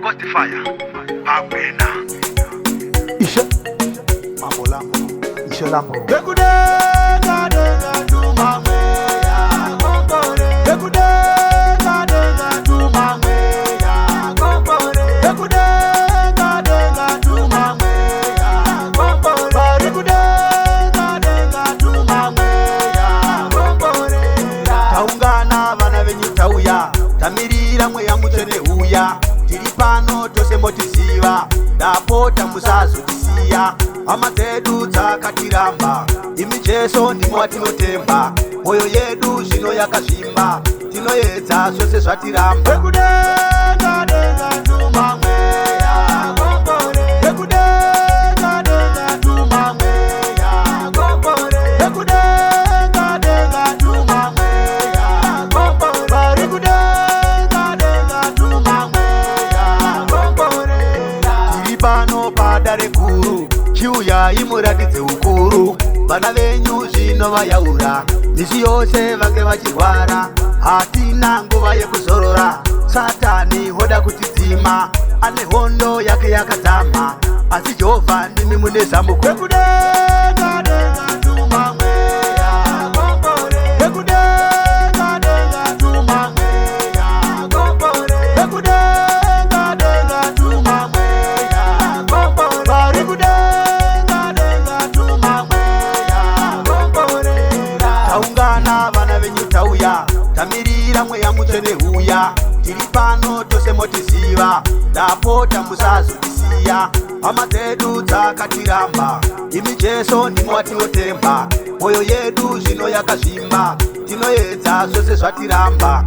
Ghost Fire Bagwena Isha Mamolambo Isha Lambo Dekudenga denga tumamwe ya kompore Dekudenga denga tumamwe ya kompore Dekudenga denga tumamwe ya kompore Dekudenga denga tumamwe ya kompore Taungana vana venyu tauya Tamirira mwe yangu chene huya Tiripano tose motisiva Dapota musazo tisia Hama zedu dzakatiramba Imicheso ndimo watinotemba Moyo yedu zvino yakazvimba Tinoedza zvose zvatiramba Dekudenga denga tumamwe ya kompore Dekudenga denga tumamwe ya kompore Dekudenga denga tumamwe ya kompore Dekudenga denga tumamwe ya kompore Tiripano padare guru Chiuya imuratidze ukuru Vana venyu zvino vayaura Misi yose vange vachirwara Hatina nguva yekuzorora Satani hoda kutidzima Ane hondo yake yakadzama Asi Jehovha ndimi mune zambuko Dekudenga denga tumamwe ya kompore Dekudenga denga tumamwe ya kompore Dekudenga denga tumamwe ya kompore Dekudenga denga tumamwe ya kompore Taungana vana venyu tauya Tamirira mweya mutsvene huya Tiri pano tose motiziva Dapota musazotisiya Hama dzedu dzakatiramba Imi Jesu ndimo watinotemba Moyo yedu zvino yakazvimba Tinoedza zvose zvatiramba